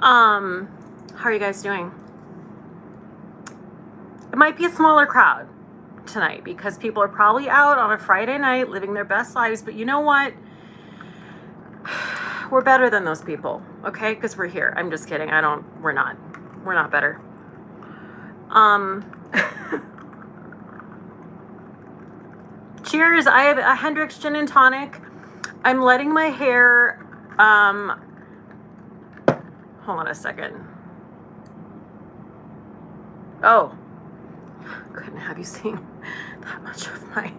How are you guys doing? It might be a smaller crowd tonight because people are probably out on a Friday night living their best lives, but you know what? We're better than those people, okay? Because we're here. I'm just kidding. We're not better. Cheers. I have a Hendricks Gin and Tonic. I'm letting my hair, hold on a second. Oh, couldn't have you seen that much of my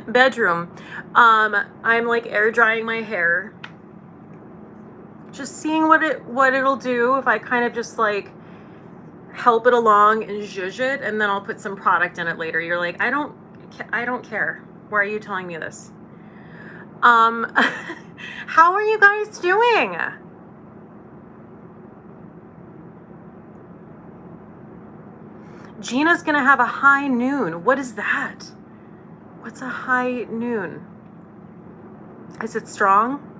bedroom. I'm like air drying my hair. Just seeing what it'll do if I kind of just like help it along and zhuzh it, and then I'll put some product in it later. You're like, I don't care. Why are you telling me this? How are you guys doing? Gina's gonna have a high noon. What is that? What's a high noon? Is it strong?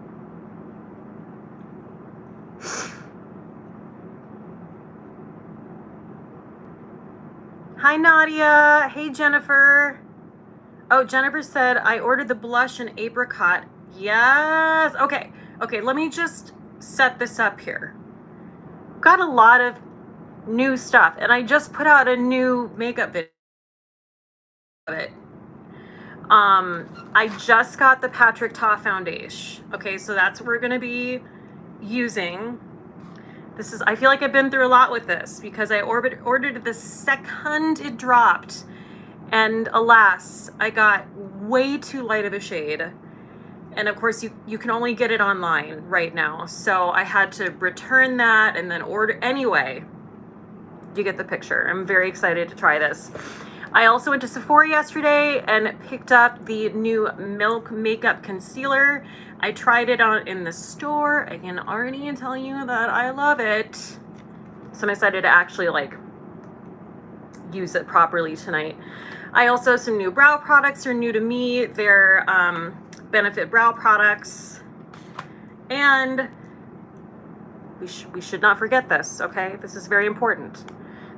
Hi, Nadia. Hey, Jennifer. Oh, Jennifer said, I ordered the blush in apricot. Yes. Okay, let me just set this up here. Got a lot of new stuff, and I just put out a new makeup video of it. I just got the Patrick Ta foundation. Okay, so that's what we're gonna be using. This is, I feel like I've been through a lot with this because I ordered the second it dropped, and alas, I got way too light of a shade. And of course, you can only get it online right now. So I had to return that and then order. Anyway, you get the picture. I'm very excited to try this. I also went to Sephora yesterday and picked up the new Milk Makeup Concealer. I tried it on in the store. I can already tell you that I love it. So I'm excited to actually like use it properly tonight. I also have some new brow products. Are new to me. They're Benefit brow products, and we should not forget this. Okay, this is very important.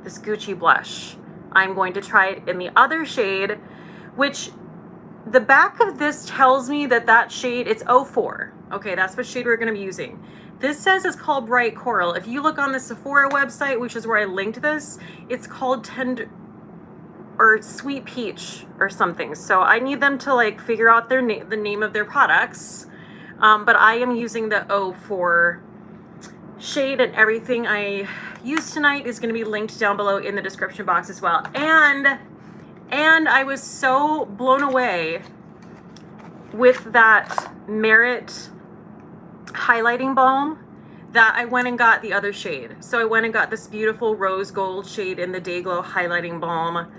This Gucci blush. I'm going to try it in the other shade, which the back of this tells me that shade, it's 04. Okay, that's what shade we're going to be using. This says it's called Bright Coral. If you look on the Sephora website, which is where I linked this, it's called Tender or Sweet Peach or something. So I need them to like figure out the name of their products. But I am using the 04 shade, and everything I use tonight is going to be linked down below in the description box as well. And I was so blown away with that Merit highlighting balm that I went and got the other shade. So I went and got this beautiful rose gold shade in the Day Glow highlighting balm.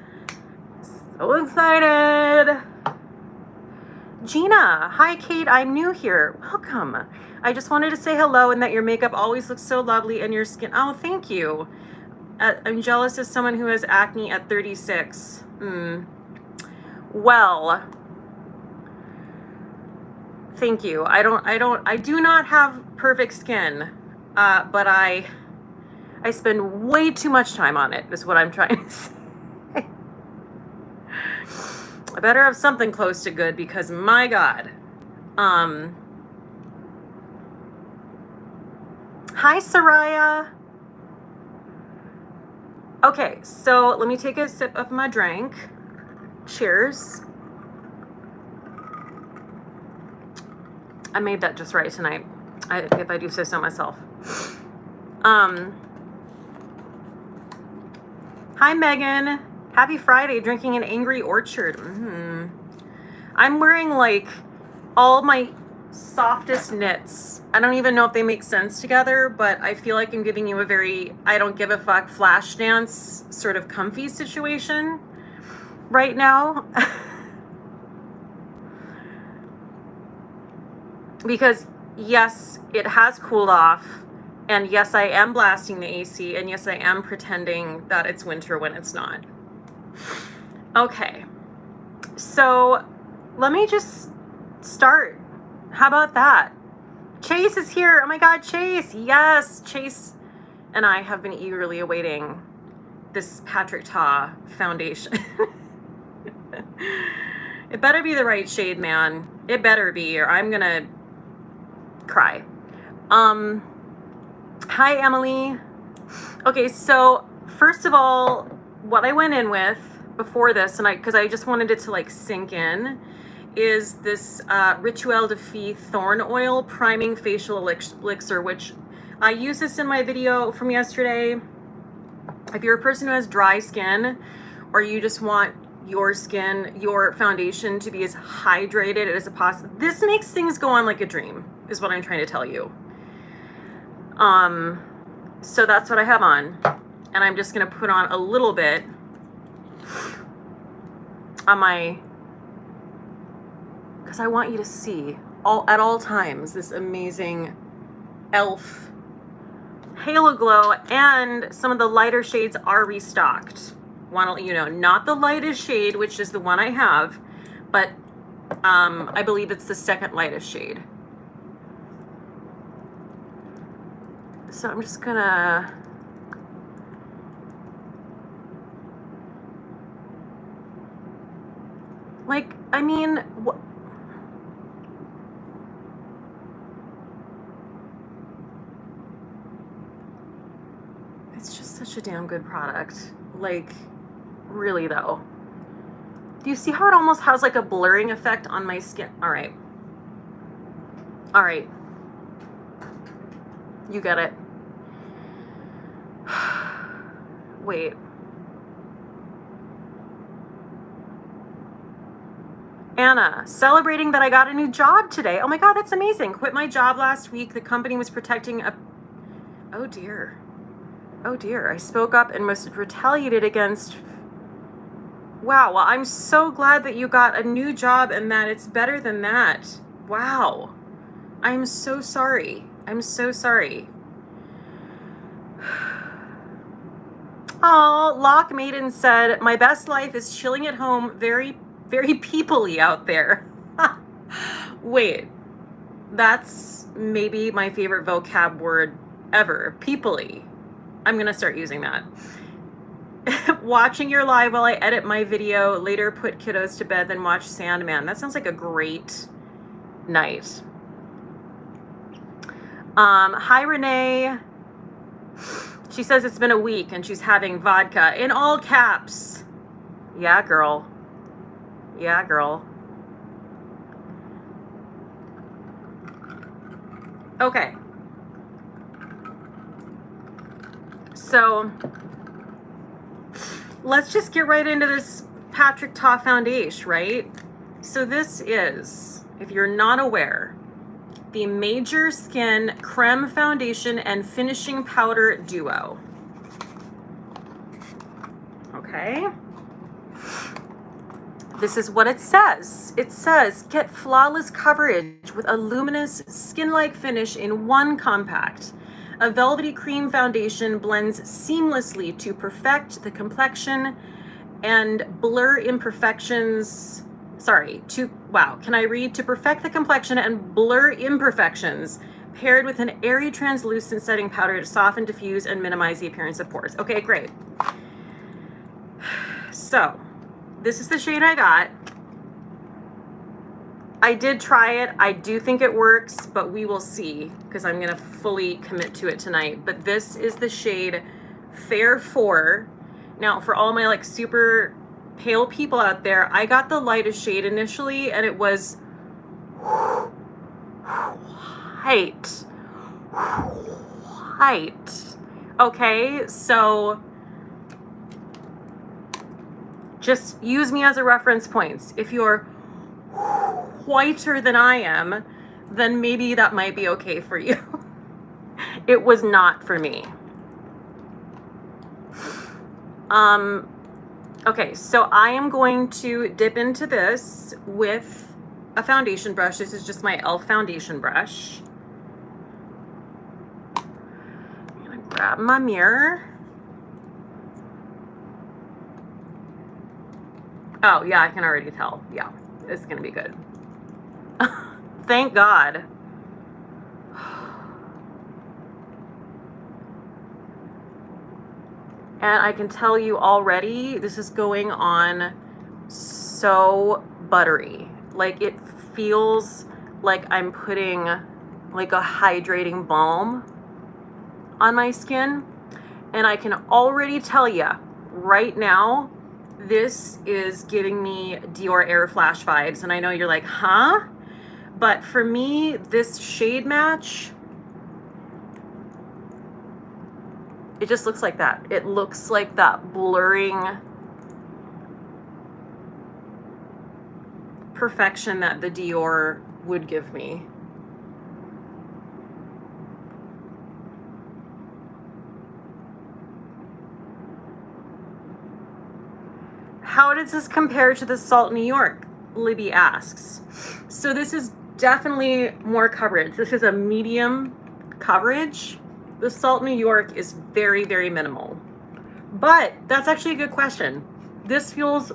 So excited. Gina, hi Cate, I'm new here. Welcome. I just wanted to say hello and that your makeup always looks so lovely and your skin. Oh, thank you. I'm jealous as someone who has acne at 36. Well, thank you. I do not have perfect skin, but I spend way too much time on it, is what I'm trying to say. I better have something close to good because my God. Hi, Soraya. Okay, so let me take a sip of my drink. Cheers. I made that just right tonight, if I do say so myself. Hi, Megan. Happy Friday, drinking an Angry Orchard. I'm wearing like all my softest knits. I don't even know if they make sense together, but I feel like I'm giving you a very I don't give a fuck flash dance sort of comfy situation right now. Because yes, it has cooled off, and yes, I am blasting the AC, and yes, I am pretending that it's winter when it's not. Okay, so let me just start. How about that? Chase is here. Oh my God, Chase. Yes, Chase. and I have been eagerly awaiting this Patrick Ta foundation. It better be the right shade, man. It better be, or I'm gonna cry. Hi, Emily. Okay, so first of all, what I went in with before this, and because I just wanted it to like sink in, is this Rituel de Fille Thorn Oil Priming Facial Elixir, which I used this in my video from yesterday. If you're a person who has dry skin, or you just want your skin, your foundation to be as hydrated as possible, this makes things go on like a dream, is what I'm trying to tell you. So that's what I have on, and I'm just gonna put on a little bit on my, because I want you to see at all times this amazing e.l.f. Halo Glow, and some of the lighter shades are restocked. Want to let you know, not the lightest shade, which is the one I have, but I believe it's the second lightest shade. So I'm just gonna like, I mean, it's just such a damn good product. Like, really though. Do you see how it almost has like a blurring effect on my skin? All right. All right. You get it. Wait. Anna, celebrating that I got a new job today. Oh my God, that's amazing. Quit my job last week. The company was protecting a... Oh dear. Oh dear. I spoke up and was retaliated against. Wow. Well, I'm so glad that you got a new job and that it's better than that. Wow. I'm so sorry. I'm so sorry. Oh, Lock Maiden said, my best life is chilling at home, very, very people-y out there. Wait, that's maybe my favorite vocab word ever, people-y. I'm going to start using that. Watching your live while I edit my video, later put kiddos to bed, then watch Sandman. That sounds like a great night. Hi, Renee. She says it's been a week and she's having vodka in all caps. Yeah, girl. Yeah, girl. Okay. So let's just get right into this Patrick Ta foundation, right? So this is, if you're not aware, the Major Skin Creme Foundation and Finishing Powder Duo. Okay. This is what it says. It says, get flawless coverage with a luminous skin-like finish in one compact. A velvety cream foundation blends seamlessly to perfect the complexion and blur imperfections. To perfect the complexion and blur imperfections, paired with an airy translucent setting powder to soften, diffuse, and minimize the appearance of pores. Okay, great. So, this is the shade I got. I did try it. I do think it works, but we will see, because I'm going to fully commit to it tonight. But this is the shade Fair 4. Now, for all my like super pale people out there, I got the lightest shade initially, and it was white. Okay, so just use me as a reference point. If you're whiter than I am, then maybe that might be okay for you. It was not for me. Okay, so I am going to dip into this with a foundation brush. This is just my e.l.f. foundation brush. I'm gonna grab my mirror. Oh yeah, I can already tell. Yeah, it's gonna be good. Thank God. And I can tell you already, this is going on so buttery. Like, it feels like I'm putting like a hydrating balm on my skin. And I can already tell you right now, this is giving me Dior Air Flash vibes. And I know you're like, huh? But for me, this shade match, it just looks like that. It looks like that blurring perfection that the Dior would give me. How does this compare to the Salt New York? Libby asks. So this is definitely more coverage. This is a medium coverage. The Salt New York is very, very minimal. But that's actually a good question. This feels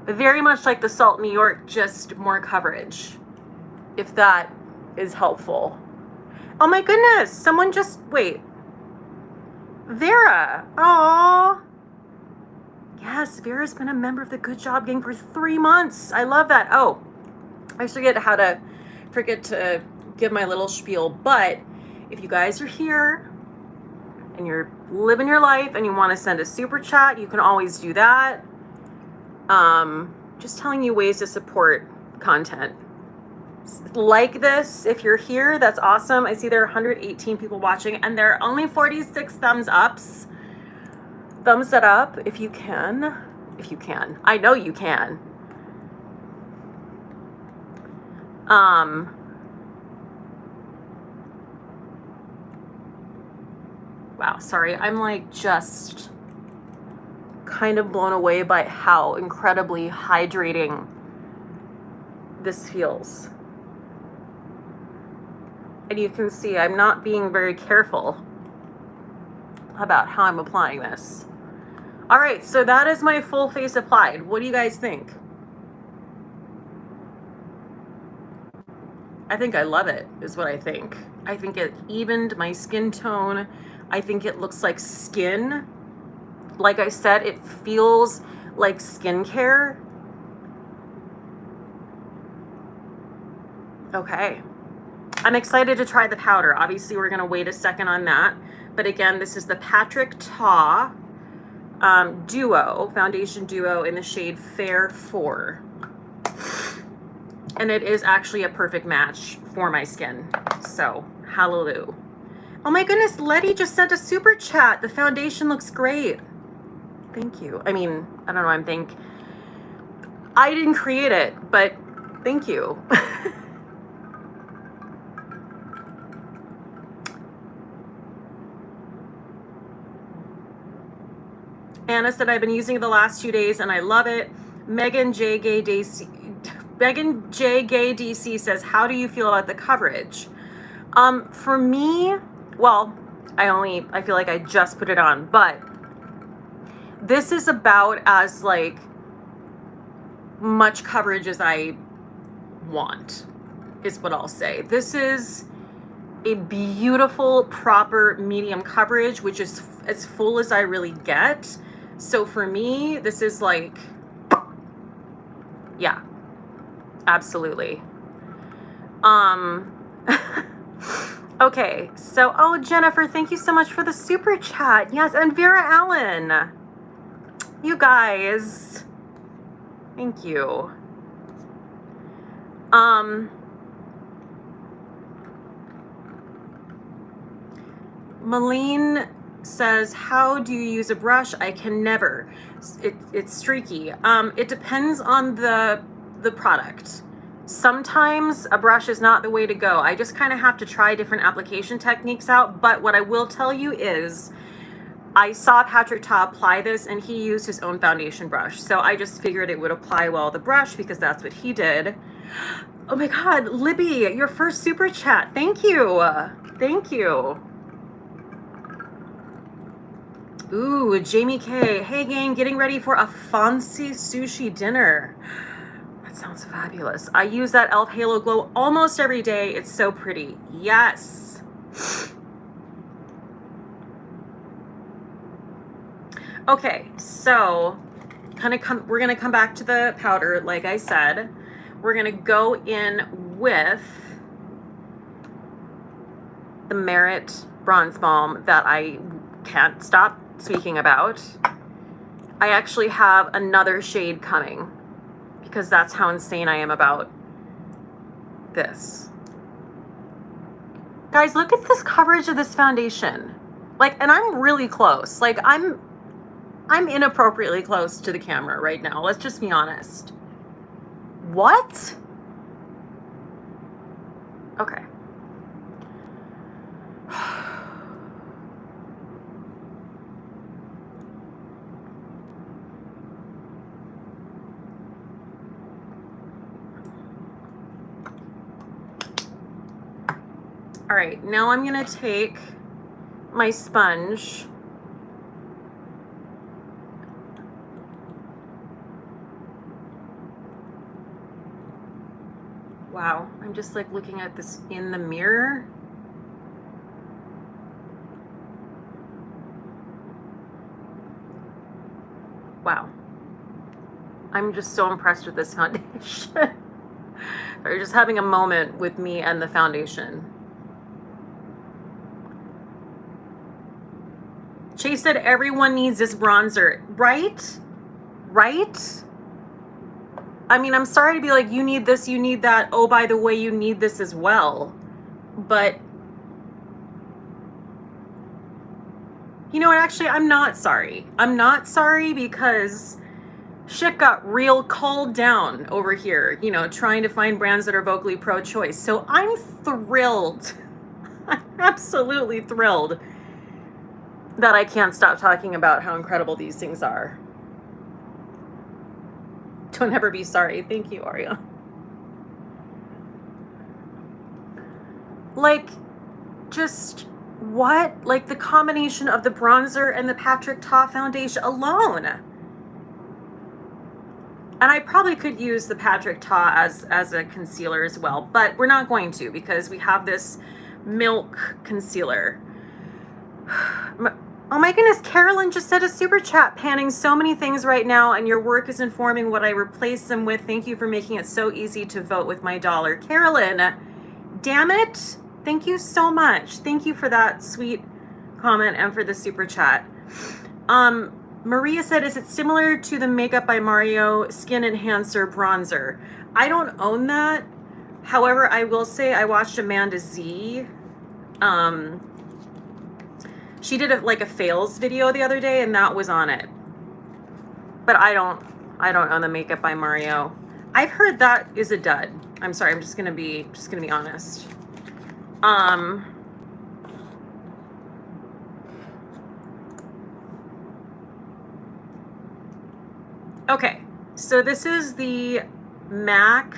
very much like the Salt New York, just more coverage, if that is helpful. Oh my goodness, someone just, wait. Vera, oh. Yes, Vera's been a member of the Good Job Gang for 3 months. I love that. Oh, I forget to give my little spiel, but if you guys are here and you're living your life and you want to send a super chat, you can always do that. Just telling you ways to support content like this. If you're here, that's awesome. I see there are 118 people watching and there are only 46 thumbs ups. Thumbs that up if you can. If you can. I know you can. Wow, sorry. I'm like just kind of blown away by how incredibly hydrating this feels. And you can see I'm not being very careful about how I'm applying this. All right, so that is my full face applied. What do you guys think? I think I love it, is what I think. I think it evened my skin tone. I think it looks like skin. Like I said, it feels like skincare. Okay. I'm excited to try the powder. Obviously, we're gonna wait a second on that. But again, this is the Patrick Ta Duo, Foundation Duo in the shade Fair 4. And it is actually a perfect match for my skin. So, hallelujah. Oh my goodness, Letty just sent a super chat. The foundation looks great. Thank you. I mean, I don't know, I didn't create it, but thank you. Anna said, I've been using it the last 2 days and I love it. Megan J. Gay DC says, how do you feel about the coverage? For me, well, I feel like I just put it on, but this is about as like much coverage as I want, is what I'll say. This is a beautiful, proper medium coverage, which is as full as I really get. So for me, this is like, yeah, absolutely. Okay, so, oh, Jennifer, thank you so much for the super chat. Yes, and Vera Allen. You guys, thank you. Malene says, how do you use a brush? I can never. It's streaky. It depends on the product. Sometimes a brush is not the way to go. I just kind of have to try different application techniques out. But what I will tell you is I saw Patrick Ta apply this and he used his own foundation brush. So I just figured it would apply well the brush because that's what he did. Oh my God, Libby, your first super chat. Thank you. Thank you. Ooh, Jamie K. Hey gang, getting ready for a fancy sushi dinner. That sounds fabulous. I use that e.l.f. Halo Glow almost every day. It's so pretty. Yes. Okay, so we're gonna come back to the powder, like I said. We're gonna go in with the Merit Bronze Balm that I can't stop speaking about. I actually have another shade coming because that's how insane I am about this. Guys, look at this coverage of this foundation. Like, and I'm really close. Like, I'm inappropriately close to the camera right now. Let's just be honest. What? Okay. All right, now I'm gonna take my sponge. Wow, I'm just like looking at this in the mirror. Wow. I'm just so impressed with this foundation. Or just having a moment with me and the foundation. Chase said everyone needs this bronzer, right? Right? I mean, I'm sorry to be like, you need this, you need that. Oh, by the way, you need this as well. But, you know what, actually, I'm not sorry. I'm not sorry because shit got real cold down over here, you know, trying to find brands that are vocally pro-choice. So I'm thrilled. I'm absolutely thrilled that I can't stop talking about how incredible these things are. Don't ever be sorry. Thank you, Aria. Like, just what? Like the combination of the bronzer and the Patrick Ta foundation alone. And I probably could use the Patrick Ta as a concealer as well, but we're not going to because we have this Milk concealer. Oh my goodness, Carolyn just said a super chat, panning so many things right now, and your work is informing what I replace them with. Thank you for making it so easy to vote with my dollar. Carolyn, damn it. Thank you so much. Thank you for that sweet comment and for the super chat. Maria said, is it similar to the Makeup by Mario Skin Enhancer Bronzer? I don't own that. However, I will say I watched Amanda Z. She did like a fails video the other day, and that was on it. But I don't own the Makeup by Mario. I've heard that is a dud. I'm sorry. I'm just gonna be honest. Okay, so this is the Milk.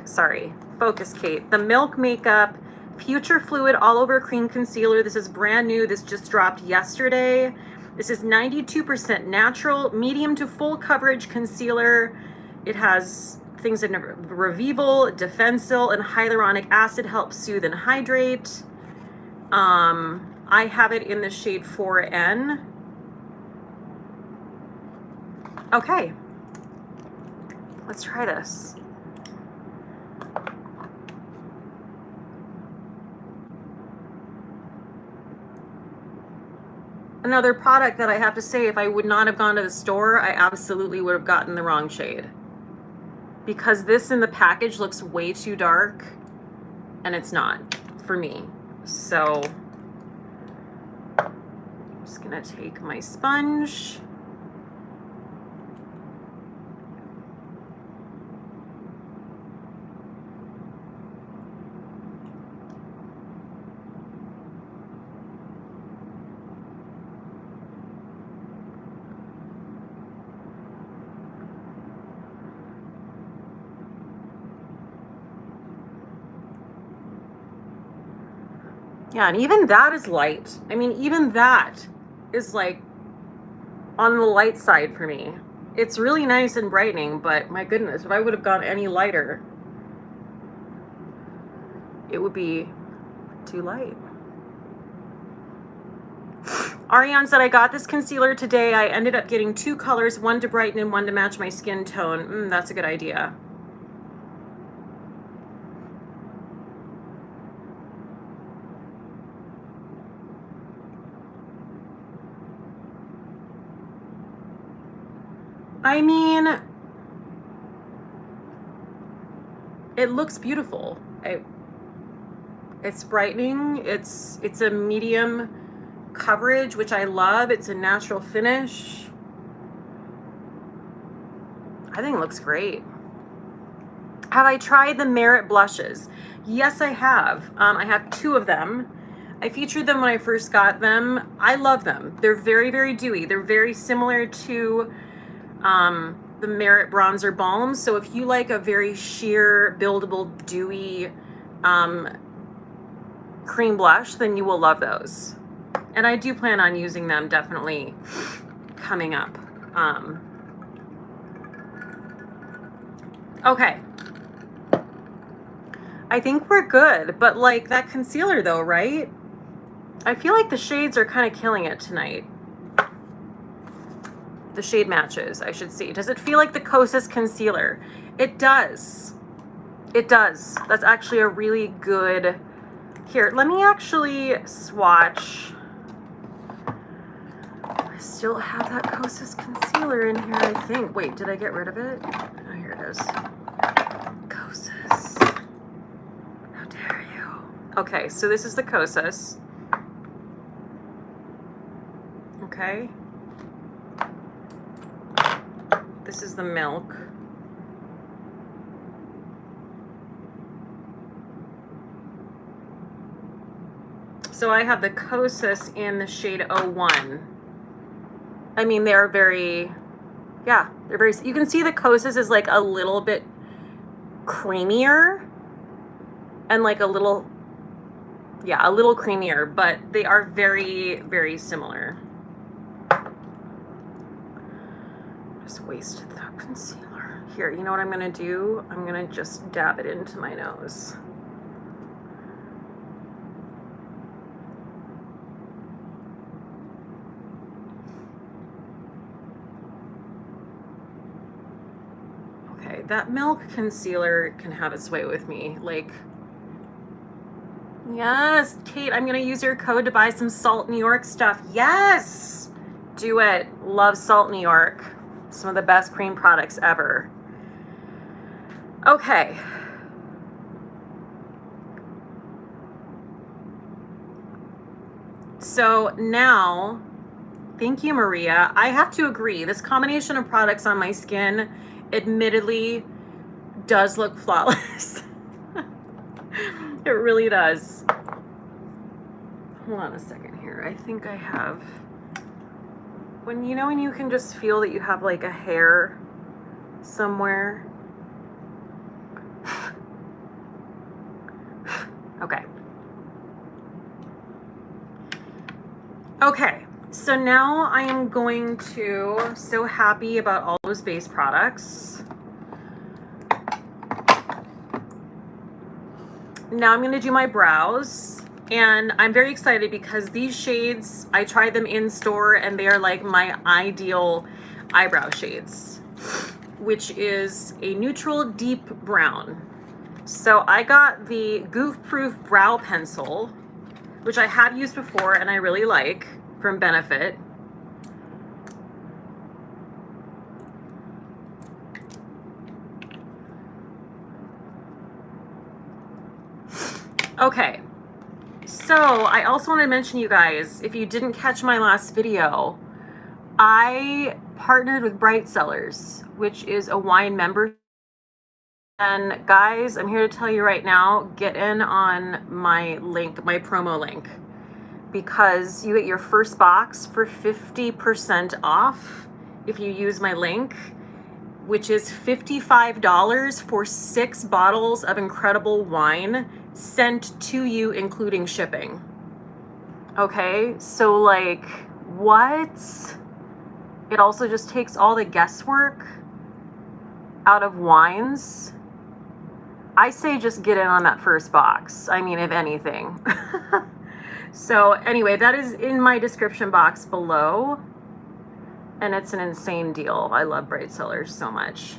Sorry, focus, Kate. The Milk Makeup Future Fluid All Over Cream Concealer. This is brand new. This just dropped yesterday. This is 92% natural, medium to full coverage concealer. It has things in Revival, Defensil, and hyaluronic acid help soothe and hydrate. I have it in the shade 4N. Okay, let's try this. Another product that I have to say, if I would not have gone to the store, I absolutely would have gotten the wrong shade. Because this in the package looks way too dark, and it's not for me. So, I'm just gonna take my sponge. Yeah, and even that is light. I mean, even that is like on the light side for me. It's really nice and brightening, but my goodness, if I would have gone any lighter, it would be too light. Ariane said, I got this concealer today. I ended up getting 2 colors, one to brighten and one to match my skin tone. That's a good idea. I mean, it looks beautiful. It's brightening. It's a medium coverage, which I love. It's a natural finish. I think it looks great. Have I tried the Merit blushes? Yes, I have. I have 2 of them. I featured them when I first got them. I love them. They're very, very dewy. They're very similar to the Merit Bronzer Balm. So if you like a very sheer, buildable, dewy cream blush, then you will love those. And I do plan on using them definitely coming up. Okay. I think we're good, but like that concealer though, right? I feel like the shades are kind of killing it tonight. The shade matches, I should see. Does it feel like the Cozzens concealer? It does. It does. That's actually a really good... Here, let me actually swatch. I still have that Cozzens concealer in here, I think. Wait, did I get rid of it? Oh, here it is. Cozzens. How dare you? Okay, so this is the Cozzens. Okay. This is the Milk. So I have the Cozzens in the shade 01. I mean, they're very, yeah, they're very, you can see the Cozzens is like a little bit creamier and like a little, yeah, a little creamier, but they are very, very similar. Just wasted that concealer. Here, you know what I'm gonna do? I'm gonna just dab it into my nose. Okay, that Milk concealer can have its way with me. Like, yes, Kate, I'm gonna use your code to buy some Salt New York stuff. Yes, do it. Love Salt New York. Some of the best cream products ever. Okay. So now, thank you, Maria. I have to agree, this combination of products on my skin admittedly does look flawless. It really does. Hold on a second here. I think I have, when you can just feel that you have like a hair somewhere. Okay. Okay, so now I am going to, so happy about all those base products. Now I'm going to do my brows, and I'm very excited because these shades, I tried them in store and they are like my ideal eyebrow shades, which is a neutral deep brown. So I got the Goof Proof Brow Pencil, which I have used before and I really like, from Benefit. Okay, so I also want to mention, you guys, if you didn't catch my last video, I partnered with Bright Cellars, which is a wine membership. And guys, I'm here to tell you right now, get in on my link, my promo link, because you get your first box for 50% off if you use my link, which is $55 for 6 bottles of incredible wine sent to you, including shipping. Okay, so like, what? It also just takes all the guesswork out of wines. I say just get in on that first box. I mean, if anything. So anyway, that is in my description box below. And it's an insane deal. I love Bright Sellers so much.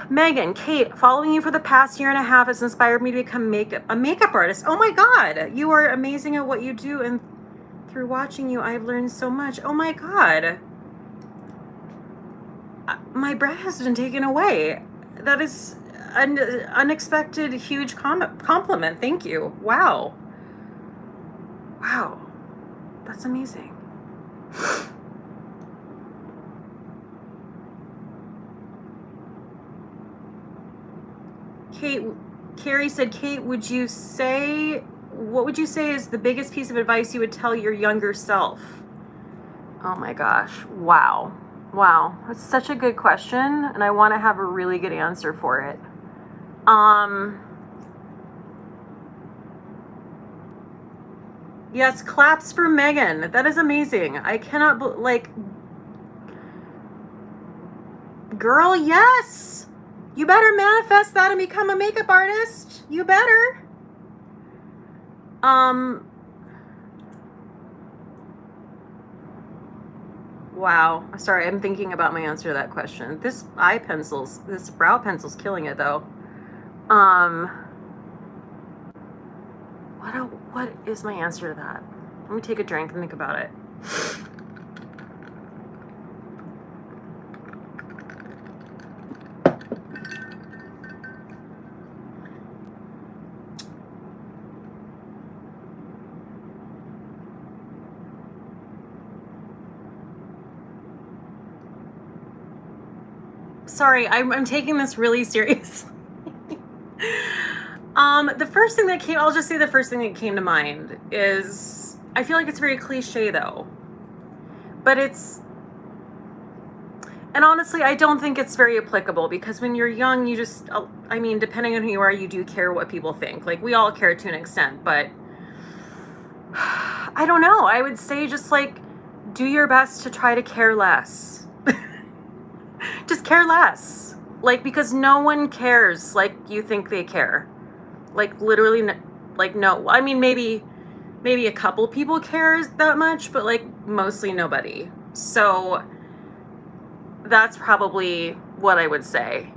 Megan, Kate, following you for the past year and a half has inspired me to become a makeup artist. Oh my God, you are amazing at what you do. And through watching you, I've learned so much. Oh my God. My breath has been taken away. That is an unexpected, huge compliment. Thank you. Wow. Wow. That's amazing. Carrie said, Kate, what would you say is the biggest piece of advice you would tell your younger self? Oh my gosh. Wow. Wow. That's such a good question, and I want to have a really good answer for it. Yes, claps for Megan. That is amazing. I cannot, girl, yes. You better manifest that and become a makeup artist. You better. Wow. Sorry, I'm thinking about my answer to that question. This brow pencil's killing it though. What is my answer to that? Let me take a drink and think about it. Sorry, I'm taking this really seriously. The first thing that I'll just say the first thing that came to mind is, I feel like it's very cliche though, but and honestly, I don't think it's very applicable because when you're young, you just, I mean, depending on who you are, you do care what people think. Like, we all care to an extent, but I don't know. I would say just do your best to try to care less. Just care less. Because no one cares like you think they care. Literally, no. I mean, maybe a couple people cares that much, but mostly nobody. So that's probably what I would say.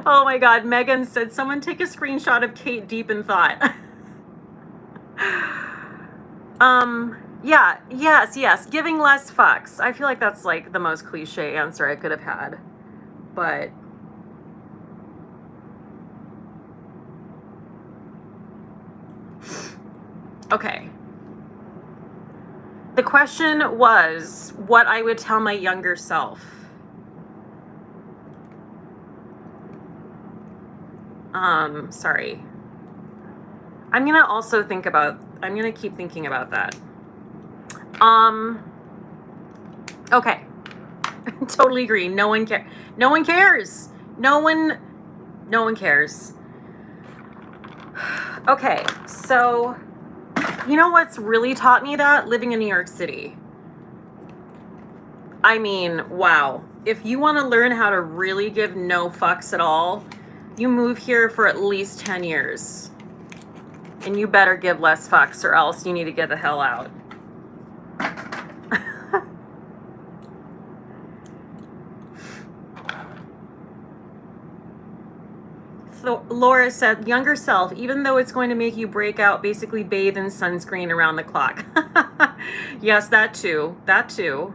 Oh my God, Megan said, someone take a screenshot of Kate deep in thought. Yeah, yes, giving less fucks. I feel like that's the most cliche answer I could have had, but okay. The question was what I would tell my younger self. Sorry. I'm gonna keep thinking about that. Okay. Totally agree. No one cares. No one cares. No one cares. Okay, so you know what's really taught me that? Living in New York City. I mean, wow. If you want to learn how to really give no fucks at all, you move here for at least 10 years. And you better give less fucks or else you need to get the hell out. So Laura said, younger self, even though it's going to make you break out, basically bathe in sunscreen around the clock. Yes, that too. That too.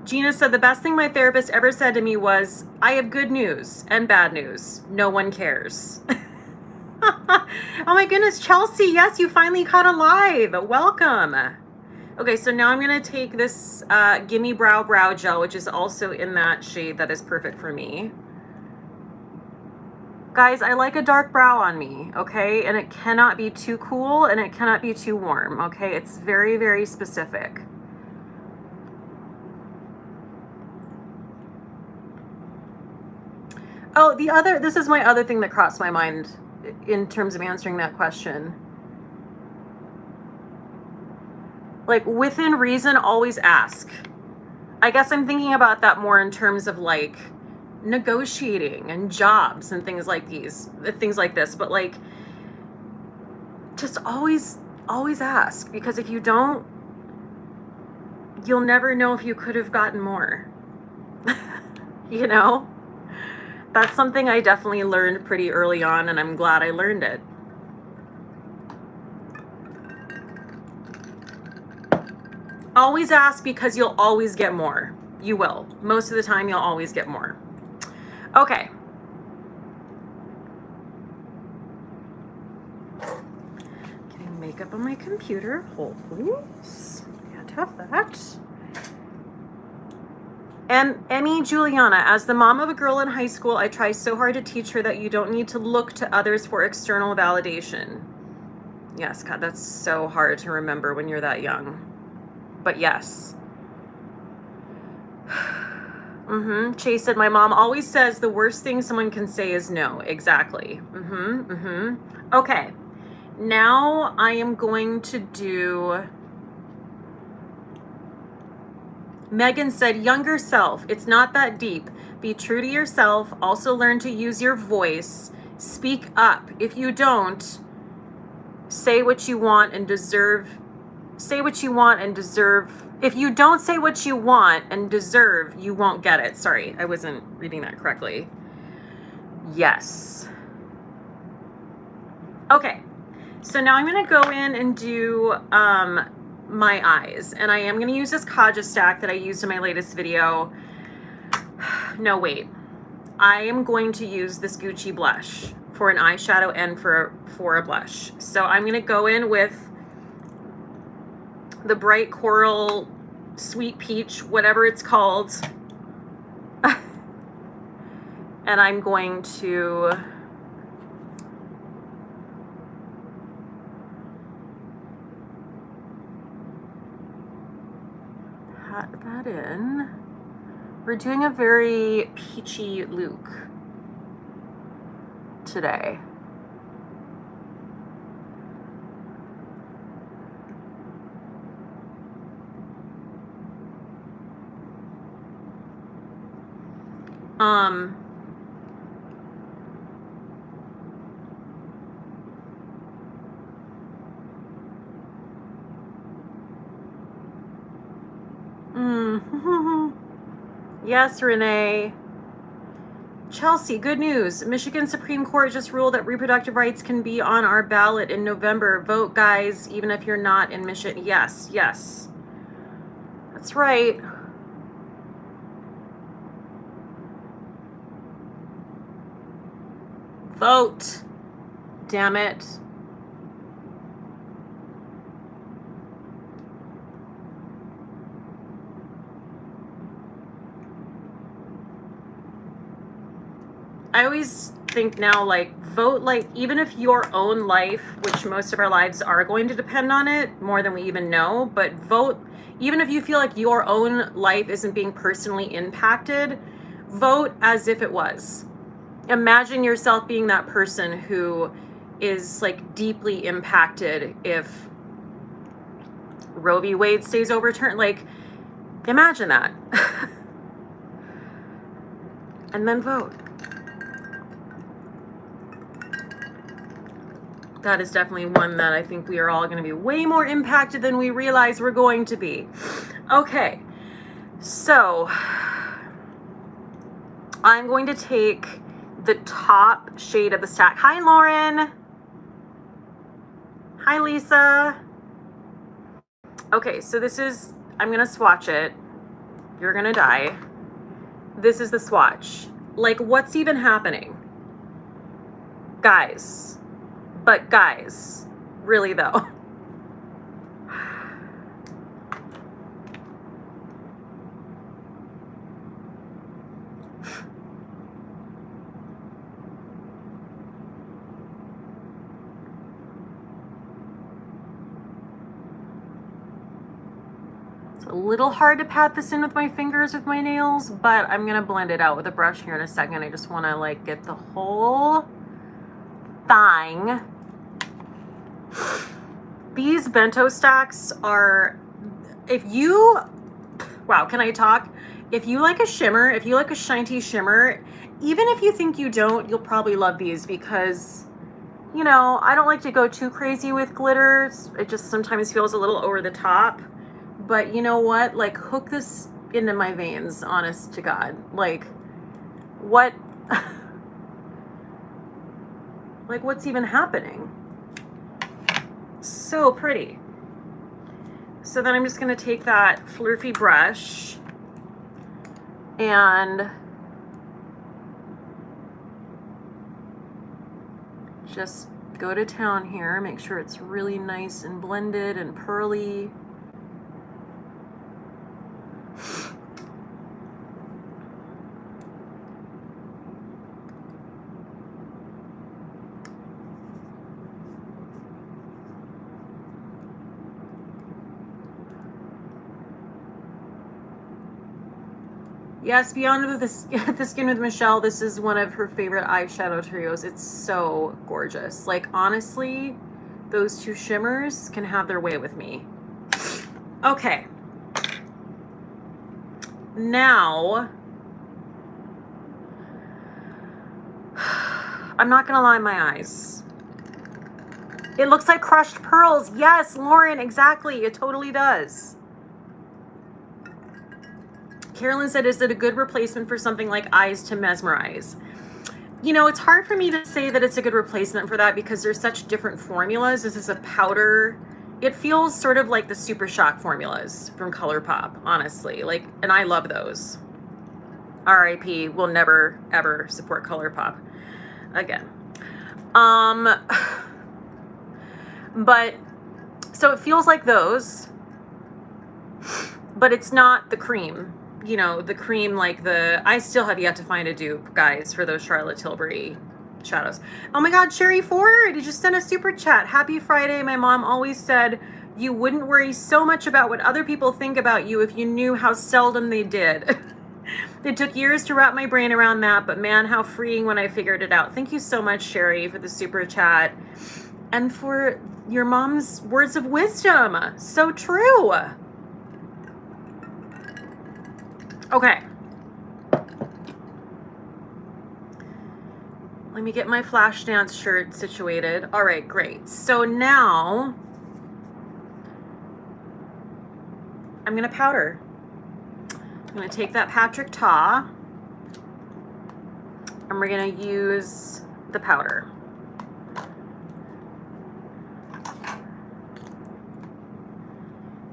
Gina said, the best thing my therapist ever said to me was, I have good news and bad news. No one cares. Oh my goodness, Chelsea, yes, you finally caught alive. Welcome. Okay, so now I'm going to take this Gimme Brow Gel, which is also in that shade that is perfect for me. Guys, I like a dark brow on me, okay? And it cannot be too cool and it cannot be too warm, okay? It's very, very specific. Oh, this is my other thing that crossed my mind in terms of answering that question. Within reason, always ask. I guess I'm thinking about that more in terms of negotiating and jobs and things like this. But like, just always ask, because if you don't, you'll never know if you could have gotten more. You know, that's something I definitely learned pretty early on, and I'm glad I learned it. Always ask, because you'll always get more. You will. Most of the time, you'll always get more. Okay. Getting makeup on my computer. Hold, please. Can't have that. Emmy Juliana, as the mom of a girl in high school, I try so hard to teach her that you don't need to look to others for external validation. Yes, God, that's so hard to remember when you're that young. But yes. Chase said, my mom always says the worst thing someone can say is no. Exactly. Okay. Now I am going to do... Megan said, younger self, it's not that deep. Be true to yourself. Also learn to use your voice. Speak up. If you don't, say what you want and deserve. Say what you want and deserve. If you don't say what you want and deserve, you won't get it. Sorry, I wasn't reading that correctly. Yes. Okay. So now I'm going to go in and do my eyes, and I am going to use this Kaja stack that I used in my latest video. No, wait. I am going to use this Gucci blush for an eyeshadow and for a blush. So I'm going to go in with the Bright Coral Sweet Peach, whatever it's called. And I'm going to pat that in. We're doing a very peachy look today. Yes, Renee. Chelsea, good news. Michigan Supreme Court just ruled that reproductive rights can be on our ballot in November. Vote, guys, even if you're not in Michigan. Yes, yes. That's right. Vote. Damn it. I always think now, like, vote, like, even if your own life, which most of our lives are going to depend on it more than we even know, but vote, even if you feel like your own life isn't being personally impacted, vote as if it was. Imagine yourself being that person who is, like, deeply impacted if Roe v. Wade stays overturned. Like, imagine that. And then vote. That is definitely one that I think we are all going to be way more impacted than we realize we're going to be. Okay, so I'm going to take the top shade of the stack. Hi, Lauren. Hi, Lisa. Okay, so this is, I'm going to swatch it. You're going to die. This is the swatch. Like, what's even happening? Guys. But guys, really though. It's a little hard to pat this in with my fingers with my nails, but I'm gonna blend it out with a brush here in a second. I just wanna like get the whole thing. These bento stacks are, if you, wow, can I talk? if you like a shimmer, if you like a shiny shimmer, even if you think you don't, you'll probably love these because, you know, I don't like to go too crazy with glitters. It just sometimes feels a little over the top. But you know what? Like, hook this into my veins, honest to God. Like, what? Like, what's even happening? So pretty. So then I'm just going to take that flurfy brush and just go to town here. Make sure it's really nice and blended and pearly. Yes, Beyond the Skin with Michelle, this is one of her favorite eyeshadow trios. It's so gorgeous. Like, honestly, those two shimmers can have their way with me. Okay. Now, I'm not gonna lie, my eyes. It looks like crushed pearls. Yes, Lauren, exactly. It totally does. Carolyn said, is it a good replacement for something like Eyes to Mesmerize? You know, it's hard for me to say that it's a good replacement for that because there's such different formulas. This is a powder. It feels sort of like the Super Shock formulas from ColourPop, honestly. Like, and I love those. R.I.P. Will never, ever support ColourPop again. But, so it feels like those, but it's not the cream. You know, the cream, like I still have yet to find a dupe, guys, for those Charlotte Tilbury shadows. Oh my God, Sherry Ford, you just sent a super chat. Happy Friday. My mom always said you wouldn't worry so much about what other people think about you if you knew how seldom they did. It took years to wrap my brain around that, but man, how freeing when I figured it out. Thank you so much, Sherry, for the super chat and for your mom's words of wisdom. So true. Okay. Let me get my flash dance shirt situated. All right, great. So now I'm gonna powder. I'm gonna take that Patrick Ta and we're gonna use the powder.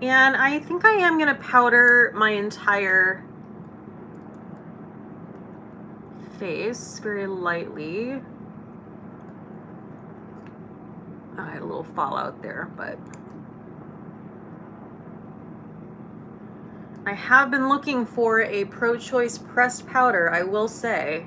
And I think I am gonna powder my entire face very lightly. I had a little fallout there, but I have been looking for a pro-choice pressed powder, I will say.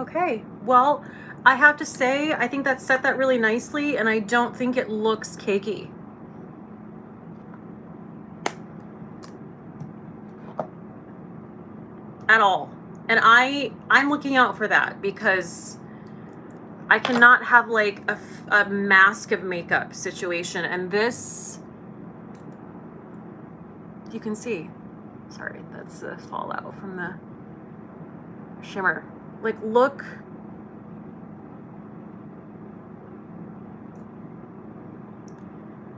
Okay, well, I have to say, I think that set that really nicely, and I don't think it looks cakey. At all. And I'm looking out for that because I cannot have like a mask of makeup situation, and this, you can see, sorry, that's the fallout from the shimmer. Like, look.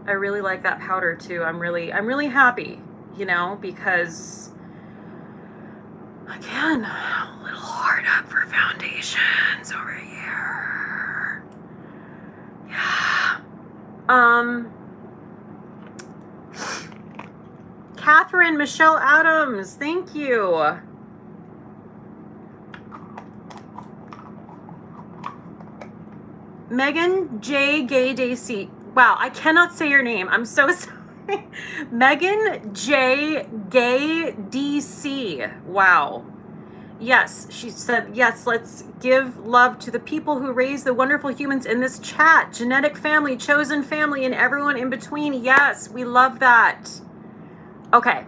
I really like that powder too. I'm really happy, you know, because again, I'm a little hard up for foundations over here. Yeah. Catherine Michelle Adams, thank you. Megan J. Gay DC. Wow, I cannot say your name. I'm so sorry. Megan J. Gay DC. Wow. Yes, she said, yes, let's give love to the people who raise the wonderful humans in this chat. Genetic family, chosen family, and everyone in between. Yes, we love that. Okay.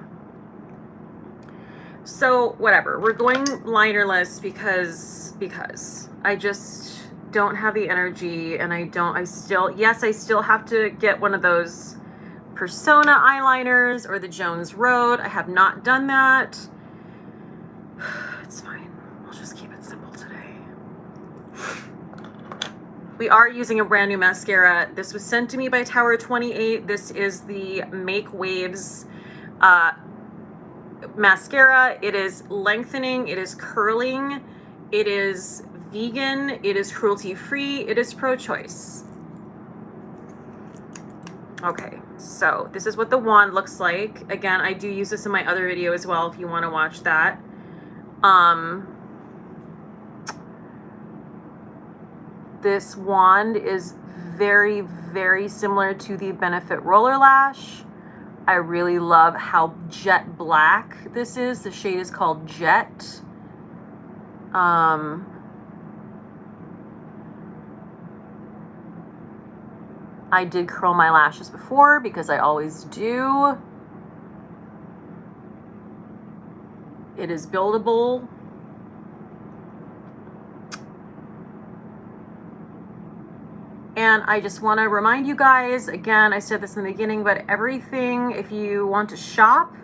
So whatever, we're going linerless because I just don't have the energy, and I still have to get one of those Persona eyeliners or the Jones Road. I have not done that. It's fine. I'll just keep it simple today. We are using a brand new mascara. This was sent to me by Tower 28. This is the Make Waves mascara. It is lengthening, it is curling, it is vegan, it is cruelty-free, it is pro-choice. Okay, so this is what the wand looks like. Again, I do use this in my other video as well if you want to watch that. This wand is very, very similar to the Benefit Roller Lash. I really love how jet black this is. The shade is called Jet. I did curl my lashes before because I always do. It is buildable. And I just want to remind you guys, again, I said this in the beginning, but everything, if you want to shop,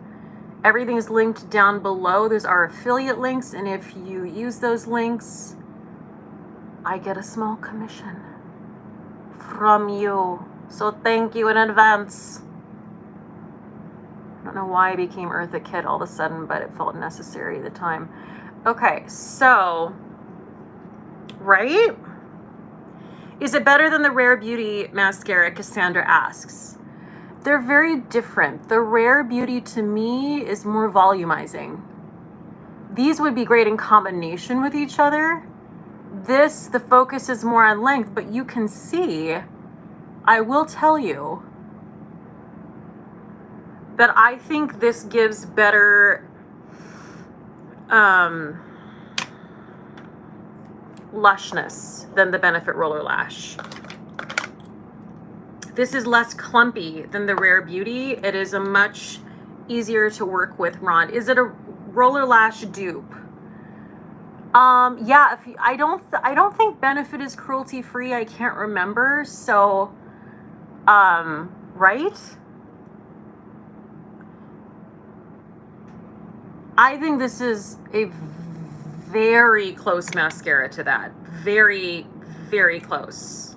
everything is linked down below. There's our affiliate links, and if you use those links, I get a small commission from you. So thank you in advance. I don't know why I became Eartha Kitt all of a sudden, but it felt necessary at the time. Okay, so, right? Is it better than the Rare Beauty mascara, Cassandra asks. They're very different. The Rare Beauty to me is more volumizing. These would be great in combination with each other. This, the focus is more on length, but you can see, I will tell you that I think this gives better lushness than the Benefit Roller Lash. This is less clumpy than the Rare Beauty. It is a much easier to work with wand. Is it a roller lash dupe? Yeah, I don't think Benefit is cruelty free. I can't remember. So, right? I think this is a very close mascara to that. Very, very close.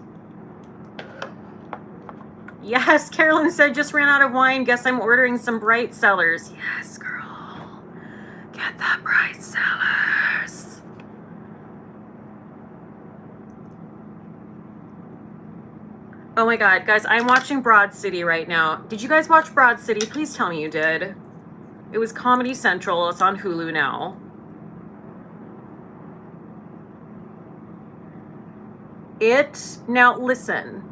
Yes, Carolyn said, just ran out of wine. Guess I'm ordering some Bright Cellars. Yes, girl. Get that Bright Cellars. Oh my God, guys, I'm watching Broad City right now. Did you guys watch Broad City? Please tell me you did. It was Comedy Central. It's on Hulu now. Now listen,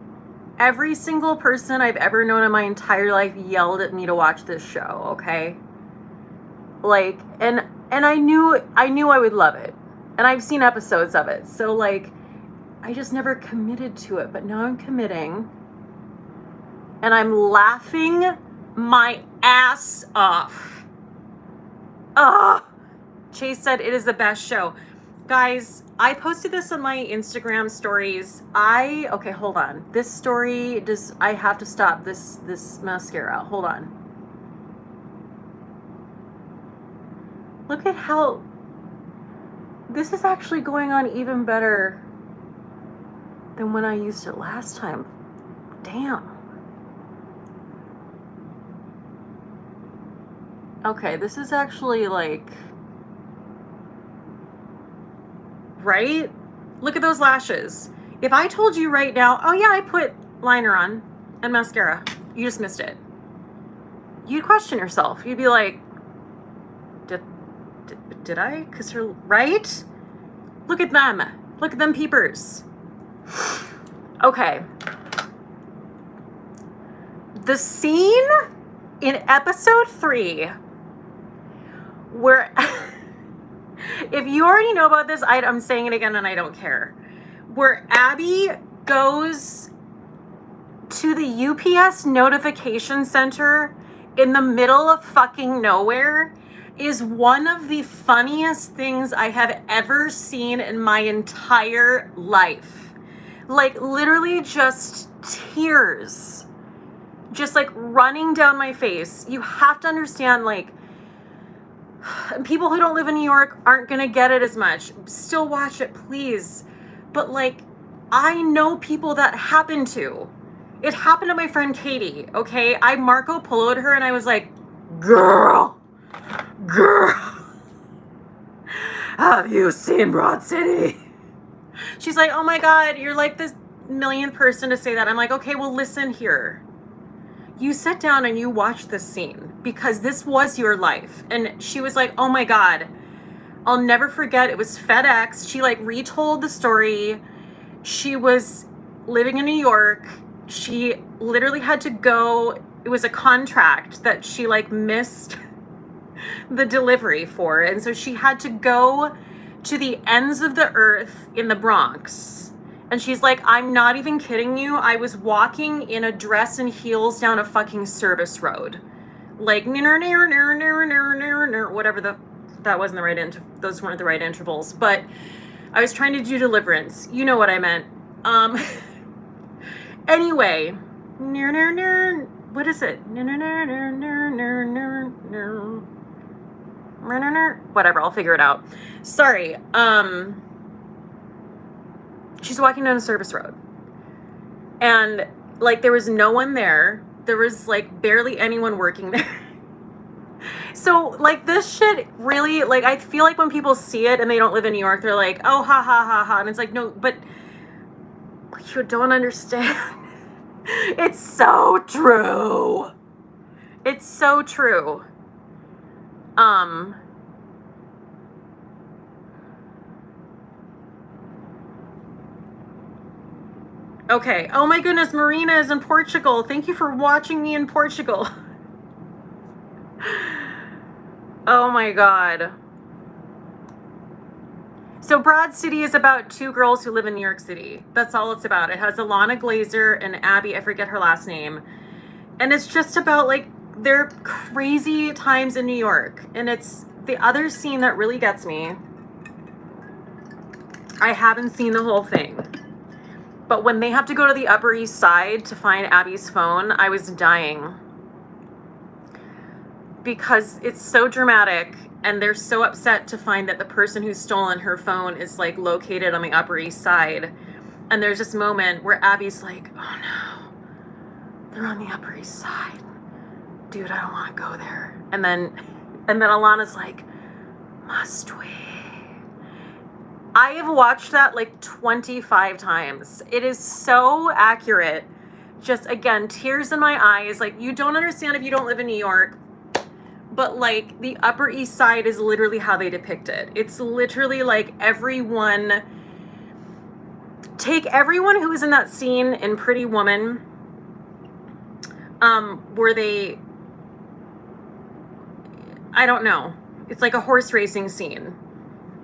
every single person I've ever known in my entire life yelled at me to watch this show, okay? Like, and I knew I would love it. And I've seen episodes of it. So like, I just never committed to it, but now I'm committing. And I'm laughing my ass off. Ugh. Chase said it is the best show. Guys, I posted this on my Instagram stories. Okay, hold on. This story I have to stop this mascara. Hold on. Look at how this is actually going on even better than when I used it last time. Damn. Okay, this is actually like, right? Look at those lashes. If I told you right now, oh yeah, I put liner on and mascara, you just missed it. You'd question yourself. You'd be like, did I? Because her, right? Look at them. Look at them peepers. Okay. The scene in episode 3 where if you already know about this, I'm saying it again and I don't care. Where Abby goes to the UPS notification center in the middle of fucking nowhere is one of the funniest things I have ever seen in my entire life. Like, literally just tears just like running down my face. You have to understand, like, people who don't live in New York aren't gonna get it as much. Still watch it, please. But like, I know people that happened to. It happened to my friend Cate, okay? I Marco Polo'd her and I was like, girl, have you seen Broad City? She's like, oh my God, you're like the millionth person to say that. I'm like, okay, well, listen here. You sit down and you watch this scene because this was your life. And she was like, oh my God, I'll never forget. It was FedEx. She like retold the story. She was living in New York. She literally had to go. It was a contract that she like missed the delivery for. And so she had to go to the ends of the earth in the Bronx. And she's like, I'm not even kidding you. I was walking in a dress and heels down a fucking service road. Like, whatever that wasn't the right, those weren't the right intervals. But I was trying to do Deliverance. You know what I meant. Anyway, what is it? Whatever, I'll figure it out. Sorry. She's walking down a service road. And like there was no one there. There was like barely anyone working there. So like this shit really, like I feel like when people see it and they don't live in New York, they're like, oh, ha ha ha ha. And it's like, no, but you don't understand. It's so true. It's so true. Okay. Oh my goodness, Marina is in Portugal. Thank you for watching me in Portugal. Oh my God. So Broad City is about two girls who live in New York City. That's all it's about. It has Alana Glazer and Abby, I forget her last name. And it's just about like their crazy times in New York. And it's the other scene that really gets me. I haven't seen the whole thing. But when they have to go to the Upper East Side to find Abby's phone, I was dying. Because it's so dramatic and they're so upset to find that the person who's stolen her phone is like located on the Upper East Side. And there's this moment where Abby's like, oh no, they're on the Upper East Side. Dude, I don't want to go there. And then Alana's like, must we? I have watched that like 25 times. It is so accurate. Just again, tears in my eyes. Like you don't understand if you don't live in New York, but like the Upper East Side is literally how they depict it. It's literally like take everyone who was in that scene in Pretty Woman, where they, I don't know. It's like a horse racing scene.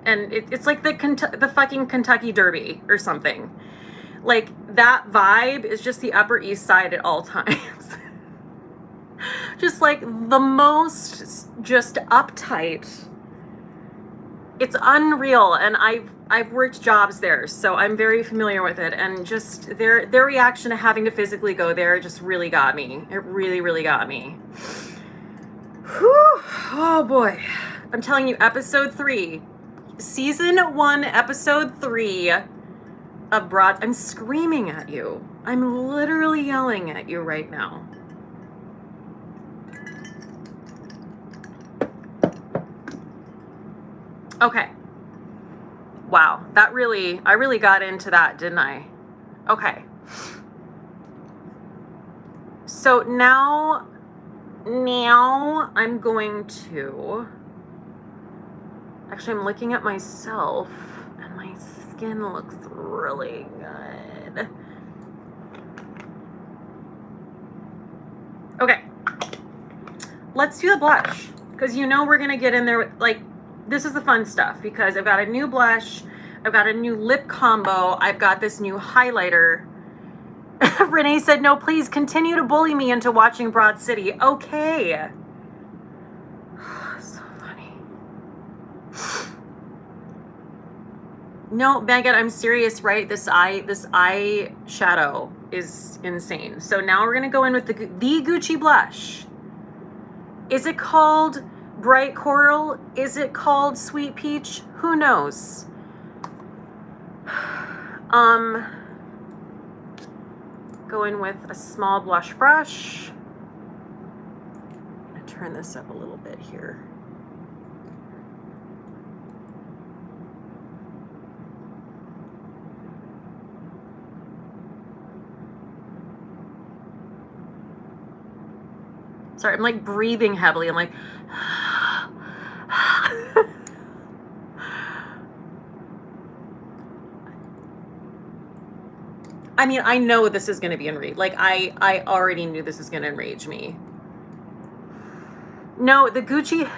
And it's like the fucking Kentucky Derby or something. Like that vibe is just the Upper East Side at all times. Just like the most just uptight. It's unreal. And I've worked jobs there, so I'm very familiar with it. And just their reaction to having to physically go there just really got me. It really, really got me. Whew. Oh boy. I'm telling you, episode 3. Season 1, episode 3 of Broad. I'm screaming at you. I'm literally yelling at you right now. Okay. Wow. I really got into that, didn't I? Okay. So now I'm going to... Actually, I'm looking at myself, and my skin looks really good. Okay. Let's do the blush, because you know we're going to get in there with, like, this is the fun stuff, because I've got a new blush, I've got a new lip combo, I've got this new highlighter. Renee said, no, please continue to bully me into watching Broad City. Okay. So funny. No, Megan, I'm serious, right? This eye shadow is insane. So now we're gonna go in with the Gucci blush. Is it called Bright Coral? Is it called Sweet Peach? Who knows? Go in with a small blush brush. I'm gonna turn this up a little bit here. Sorry, I'm like breathing heavily. I'm like, I mean, I know this is going to be enraged. Like, I already knew this is going to enrage me. No, the Gucci,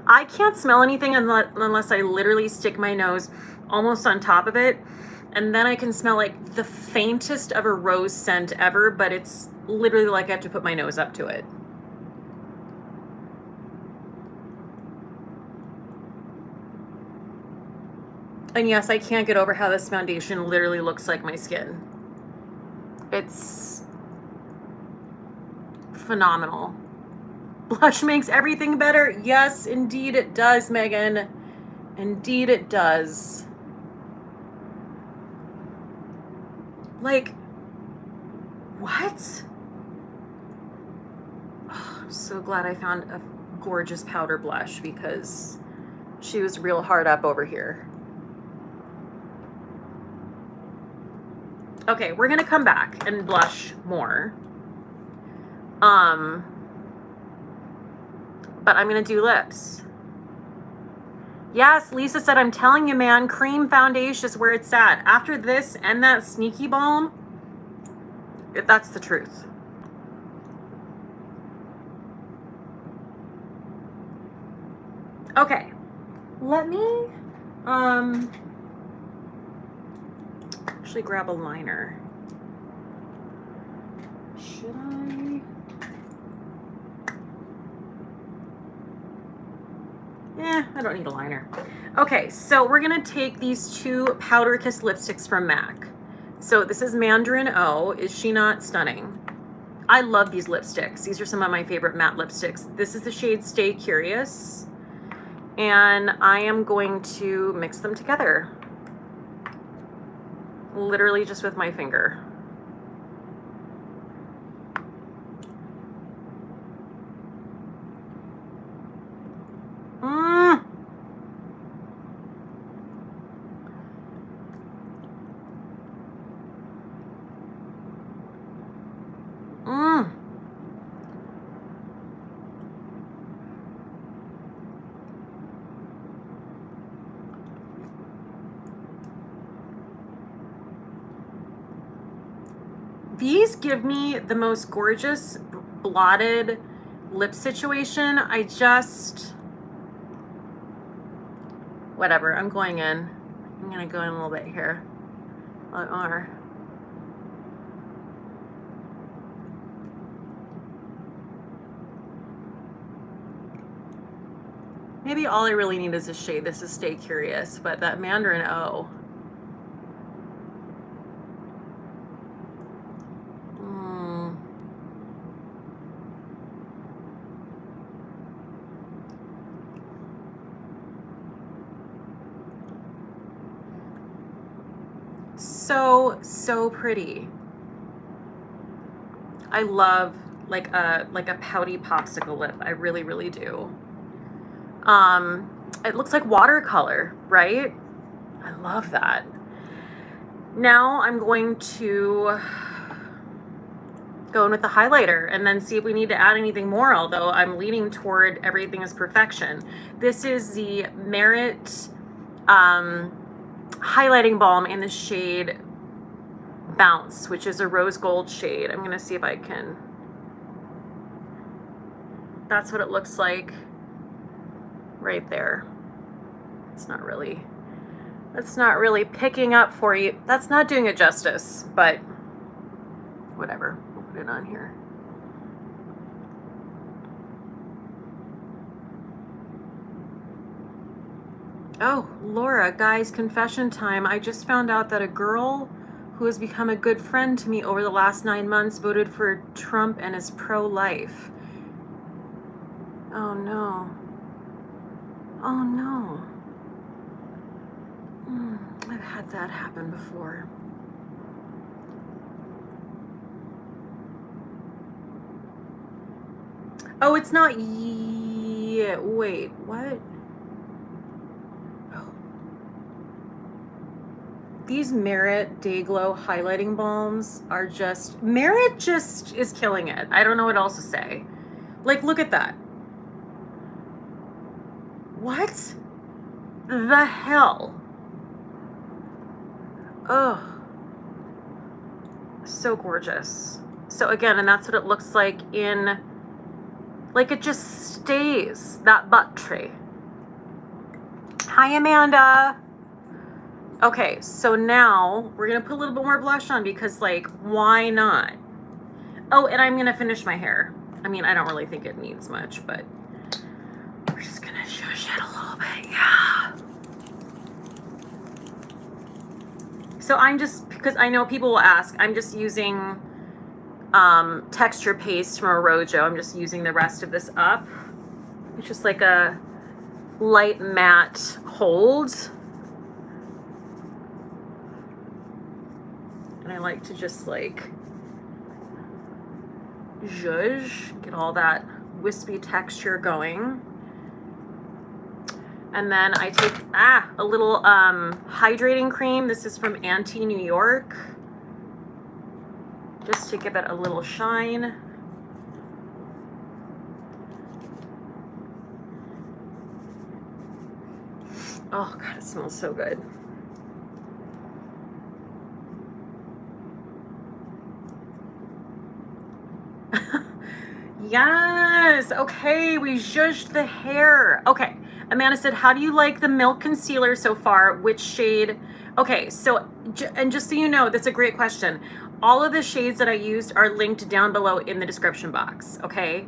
I can't smell anything unless I literally stick my nose almost on top of it. And then I can smell like the faintest of a rose scent ever, but it's literally like I have to put my nose up to it. And yes, I can't get over how this foundation literally looks like my skin. It's phenomenal. Blush makes everything better. Yes, indeed it does, Megan. Indeed it does. Like, what? Oh, I'm so glad I found a gorgeous powder blush because she was real hard up over here. Okay, we're gonna come back and blush more. But I'm gonna do lips. Yes, Lisa said, I'm telling you, man, cream foundation is where it's at. After this and that sneaky balm, that's the truth. Okay, let me actually grab a liner. Should I? I don't need a liner. Okay, so we're gonna take these two Powder Kiss lipsticks from MAC. So this is Mandarin O. Is she not stunning? I love these lipsticks. These are some of my favorite matte lipsticks. This is the shade Stay Curious. And I am going to mix them together. Literally just with my finger. These give me the most gorgeous blotted lip situation. I just, whatever, I'm going in. I'm gonna go in a little bit here. Or maybe all I really need is a shade. This is Stay Curious, but that Mandarin O. So pretty. I love like a pouty popsicle lip. I really, really do. It looks like watercolor, right? I love that. Now I'm going to go in with the highlighter and then see if we need to add anything more, although I'm leaning toward everything is perfection. This is the Merit highlighting balm in the shade Bounce, which is a rose gold shade. I'm gonna see if I can, that's what it looks like right there. It's not really, that's not really picking up for you. That's not doing it justice, but whatever, we'll put it on here. Oh, Laura, guys, confession time. I just found out that a girl who has become a good friend to me over the last 9 months voted for Trump and is pro-life. Oh no. Oh no. I've had that happen before. Oh, it's not wait, what? Oh. These Merit Day Glow highlighting balms are just, Merit just is killing it. I don't know what else to say. Like, look at that. What the hell? Oh, so gorgeous. So again, and that's what it looks like in, like it just stays, that butt tray. Hi, Amanda. Okay, so now we're gonna put a little bit more blush on because, like, why not? Oh, and I'm gonna finish my hair. I mean, I don't really think it needs much, but we're just gonna shush it a little bit, yeah. So I'm just, because I know people will ask, I'm just using texture paste from a Rojo. I'm just using the rest of this up. It's just like a light matte hold. And I like to just like zhuzh, get all that wispy texture going. And then I take a little hydrating cream. This is from Auntie New York, just to give it a little shine. Oh God, it smells so good. Yes, okay, we zhuzhed the hair. Okay, Amanda said, how do you like the Milk Concealer so far? Which shade? Okay, so, and just so you know, that's a great question. All of the shades that I used are linked down below in the description box, okay?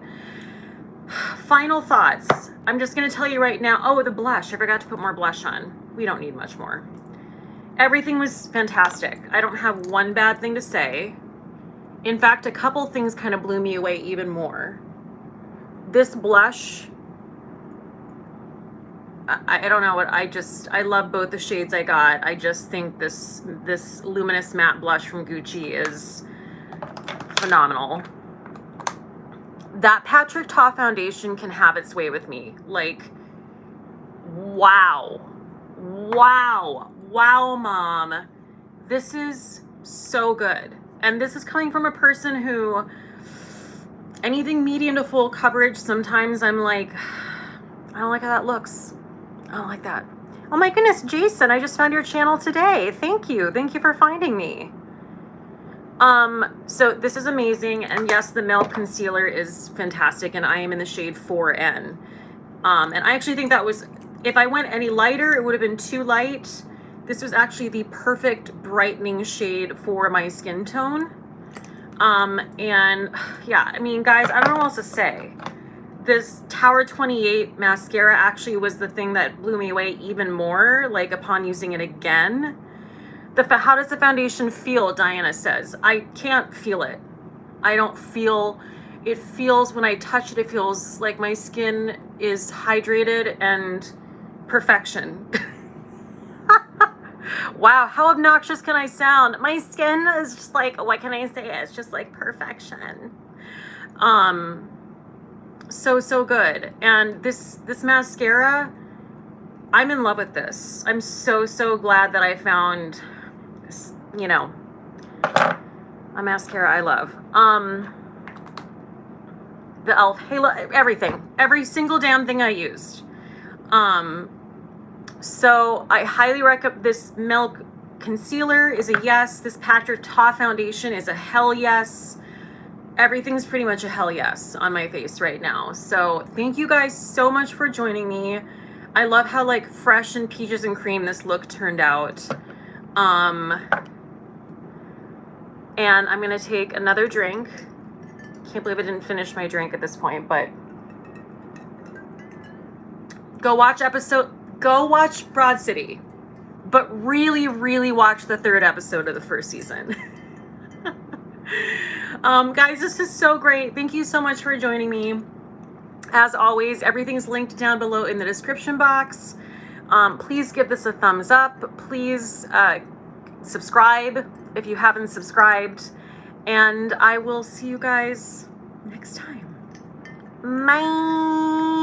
Final thoughts. I'm just gonna tell you right now, oh, the blush, I forgot to put more blush on. We don't need much more. Everything was fantastic. I don't have one bad thing to say. In fact, a couple things kind of blew me away even more. This blush, I don't know what, I love both the shades I got. I just think this luminous matte blush from Gucci is phenomenal. That Patrick Ta foundation can have its way with me. Like, wow. Wow. Wow, Mom. This is so good. And this is coming from a person who, anything medium to full coverage, sometimes I'm like, I don't like how that looks. I don't like that. Oh my goodness, Jason, I just found your channel today. Thank you. Thank you for finding me. So this is amazing. And yes, the Milk Concealer is fantastic. And I am in the shade 4N. And I actually think that was, if I went any lighter, it would have been too light. This was actually the perfect brightening shade for my skin tone. And yeah, I mean, guys, I don't know what else to say. This Tower 28 mascara actually was the thing that blew me away even more, like upon using it again. How does the foundation feel? Diana says. I can't feel it. I don't feel, it feels, when I touch it, it feels like my skin is hydrated and perfection. Wow, how obnoxious can I sound? My skin is just like, what can I say? It's just like perfection. So good. And this mascara, I'm in love with this. I'm so glad that I found this, you know, a mascara I love. The e.l.f. Halo, everything, every single damn thing I used. So I highly recommend this Milk Concealer is a yes. This Patrick Ta foundation is a hell yes. Everything's pretty much a hell yes on my face right now. So thank you guys so much for joining me. I love how like fresh and peaches and cream this look turned out. And I'm gonna take another drink. Can't believe I didn't finish my drink at this point, but go watch go watch Broad City, but really, really watch the 3rd episode of the 1st season. Guys, this is so great. Thank you so much for joining me. As always, everything's linked down below in the description box. Please give this a thumbs up. Please subscribe if you haven't subscribed. And I will see you guys next time. Bye.